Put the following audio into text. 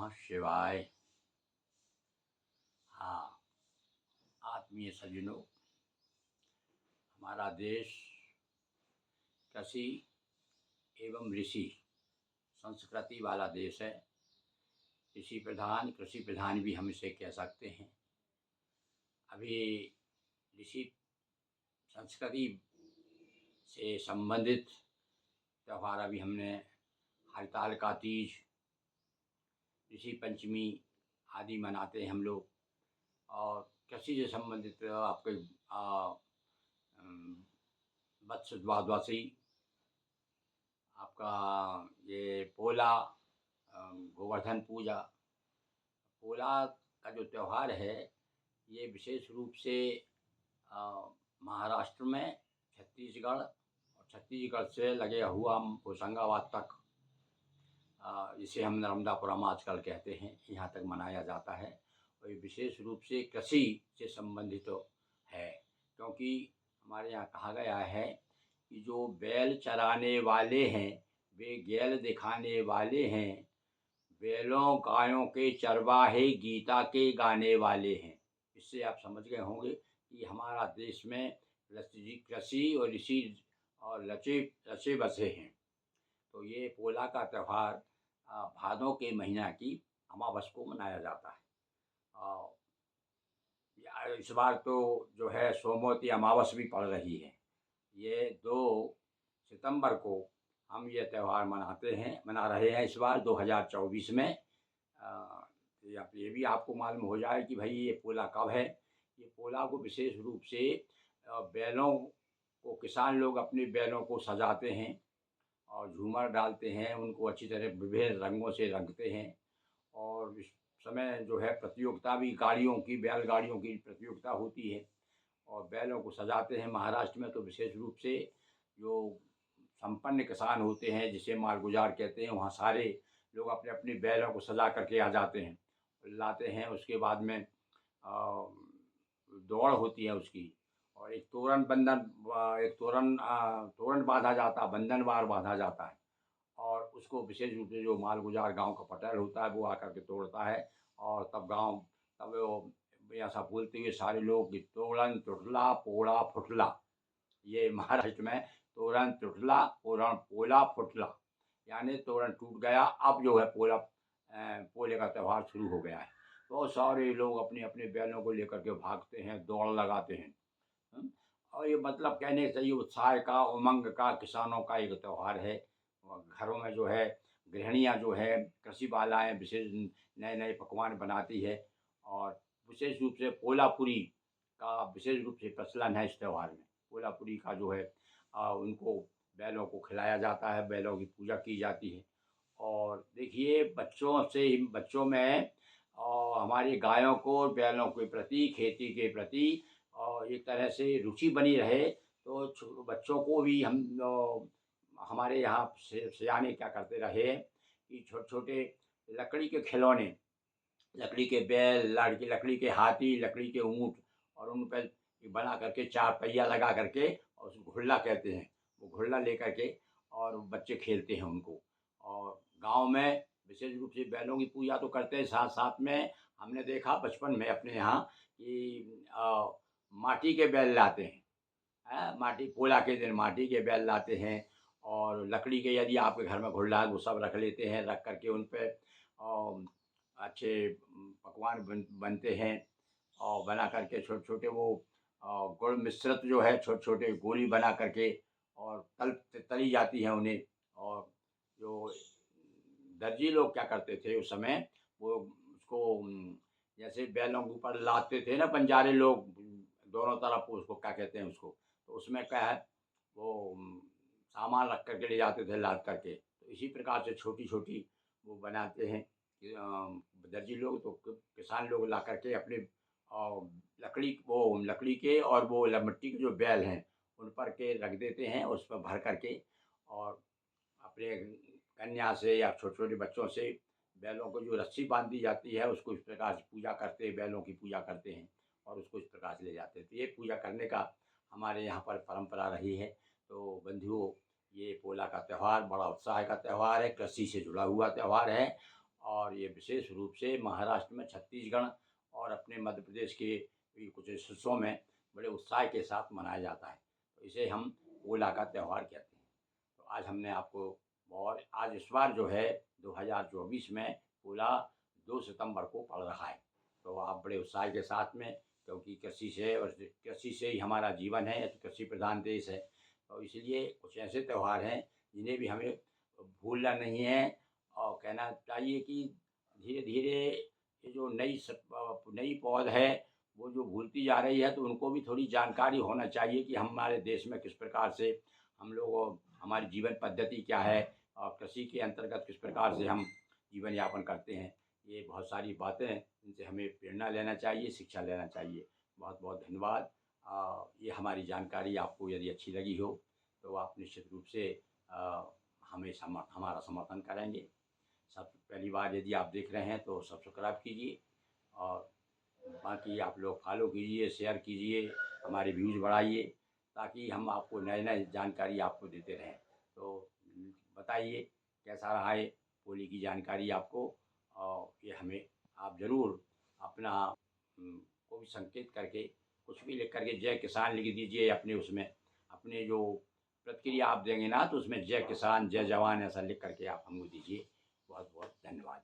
नमः शिवाय। हाँ, आत्मीय सज्जनों, हमारा देश कृषि एवं ऋषि संस्कृति वाला देश है। कृषि प्रधान भी हम इसे कह सकते हैं। अभी ऋषि संस्कृति से संबंधित त्यौहार अभी हमने हरताल का तीज, ऋषि पंचमी आदि मनाते हैं हम लोग। और कृषि से संबंधित आपके वत्स द्वादशी, आपका ये पोला, गोवर्धन पूजा। पोला का जो त्यौहार है ये विशेष रूप से महाराष्ट्र में, छत्तीसगढ़ से लगे हुआ होशंगाबाद तक, जिसे हम नर्मदापुरम आजकल कहते हैं, यहाँ तक मनाया जाता है। और ये विशेष रूप से कृषि से संबंधित है, क्योंकि हमारे यहाँ कहा गया है कि जो बैल चराने वाले हैं वे गैल दिखाने वाले हैं, बैलों गायों के चरवाहे गीता के गाने वाले हैं। इससे आप समझ गए होंगे कि हमारा देश में कृषि और ऋषि और रचे बसे हैं। तो ये पोला का त्यौहार भादों के महीना की अमावस को मनाया जाता है। इस बार तो जो है सोमवती अमावस भी पड़ रही है। ये 2 सितंबर को हम ये त्यौहार मना रहे हैं इस बार 2024 में। ये भी आपको मालूम हो जाए कि भाई ये पोला कब है। ये पोला को विशेष रूप से बैलों को, किसान लोग अपने बैलों को सजाते हैं और झूमर डालते हैं, उनको अच्छी तरह विभिन्न रंगों से रंगते हैं। और इस समय जो है प्रतियोगिता भी बैलगाड़ियों की प्रतियोगिता होती है और बैलों को सजाते हैं। महाराष्ट्र में तो विशेष रूप से जो संपन्न किसान होते हैं, जिसे मालगुजार कहते हैं, वहाँ सारे लोग अपने अपने बैलों को सजा करके आ जाते हैं, लाते हैं। उसके बाद में दौड़ होती है उसकी, और एक तोरण बांधा जाता है, बंधनवार बांधा जाता है। और उसको विशेष रूप से जो मालगुजार गांव का पटेल होता है वो आकर के तोड़ता है। और तब वो ऐसा बोलते हुए सारे लोग कि तोरण टुटला पोड़ा फुटला। ये महाराष्ट्र में तोरण टुटला पोला फुटला, यानी तोरण टूट गया, अब जो है पोले का त्यौहार शुरू हो गया है। बहुत सारे लोग अपने अपने बैलों को लेकर के भागते हैं, दौड़ लगाते हैं। और ये मतलब कहने से ये उत्साह का, उमंग का, किसानों का एक त्यौहार है। घरों में जो है गृहिणियाँ जो है, कृषि बालाएँ विशेष नए नए पकवान बनाती है। और विशेष रूप से पोलापुरी का विशेष रूप से प्रचलन है इस त्यौहार में। पोलापुरी का जो है उनको बैलों को खिलाया जाता है, बैलों की पूजा की जाती है। और देखिए बच्चों में हमारी गायों को, बैलों के प्रति, खेती के प्रति और एक तरह से रुचि बनी रहे, तो बच्चों को भी हमारे यहाँ से सयाने क्या करते रहे कि छोटे छोटे लकड़ी के खिलौने, लकड़ी के बैल, लकड़ी के हाथी, लकड़ी के ऊँट, और उन पर बना करके 4 पहिया लगा करके, और उसको घुड़ला कहते हैं, वो घुड़ला लेकर के और बच्चे खेलते हैं उनको। और गांव में विशेष रूप से बैलों की पूजा तो करते हैं, साथ साथ में हमने देखा बचपन में अपने यहाँ कि माटी के बैल लाते हैं। माटी पोला के दिन माटी के बैल लाते हैं, और लकड़ी के, यदि आपके घर में घुड़ला है वो सब रख लेते हैं, रख करके उन पे अच्छे पकवान बनते हैं। और बना करके छोटे छोटे वो गुड़ मिश्रित जो है, छोटे छोटे गोली बना करके और तली जाती है उन्हें। और जो दर्जी लोग क्या करते थे उस समय, वो उसको जैसे बैलों के ऊपर लादते थे ना बंजारे लोग, दोनों तरफ उसको क्या कहते हैं उसको, तो उसमें क्या है वो सामान रख करके ले जाते थे लाद करके। तो इसी प्रकार से छोटी छोटी वो बनाते हैं दर्जी लोग। तो किसान लोग ला करके अपने लकड़ी के और वो मिट्टी के जो बैल हैं उन पर के रख देते हैं, उस पर भर करके, और अपने कन्या से या छोटे छोटे बच्चों से बैलों को जो रस्सी बांध दी जाती है उसको इस प्रकार से पूजा करते हैं, बैलों की पूजा करते हैं और उसको इस प्रकार से ले जाते हैं। तो ये पूजा करने का हमारे यहाँ पर परंपरा रही है। तो बंधुओं, ये पोला का त्यौहार बड़ा उत्साह का त्यौहार है, कृषि से जुड़ा हुआ त्यौहार है। और ये विशेष रूप से महाराष्ट्र में, छत्तीसगढ़ और अपने मध्य प्रदेश के भी कुछ हिस्सों में बड़े उत्साह के साथ मनाया जाता है। तो इसे हम पोला का त्यौहार कहते हैं। तो आज हमने आपको और आज इस बार जो है 2024 में पोला 2 सितंबर को पड़ रहा है। तो आप बड़े उत्साह के साथ में, क्योंकि कृषि से ही हमारा जीवन है, कृषि प्रधान देश है। तो इसलिए कुछ ऐसे त्यौहार हैं जिन्हें भी हमें भूलना नहीं है और कहना चाहिए कि धीरे-धीरे ये जो नई पौध है, वो जो भूलती जा रही है, तो उनको भी थोड़ी जानकारी होना चाहिए कि हमारे देश में किस प्रकार से हम लोग, हमारी जीवन पद्धति क्या है और कृषि के अंतर्गत किस प्रकार से हम जीवन यापन करते हैं। ये बहुत सारी बातें हैं, इनसे हमें प्रेरणा लेना चाहिए, शिक्षा लेना चाहिए। बहुत-बहुत धन्यवाद। ये हमारी जानकारी आपको यदि अच्छी लगी हो, तो आप निश्चित रूप से हमारा समर्थन करेंगे। सबसे पहली बार यदि आप देख रहे हैं तो सब्सक्राइब कीजिए और बाकी आप लोग फॉलो कीजिए, शेयर कीजिए, हमारे व्यूज़ बढ़ाइए, ताकि हम आपको नए-नए जानकारी आपको देते रहें। तो बताइए कैसा रहा है होली की जानकारी आपको, और ये हमें आप ज़रूर अपना कोई संकेत करके, कुछ भी लिख करके जय किसान लिख दीजिए अपने उसमें, अपने जो प्रतिक्रिया आप देंगे ना, तो उसमें जय किसान, जय जवान ऐसा लिख करके आप हमको दीजिए। बहुत-बहुत धन्यवाद।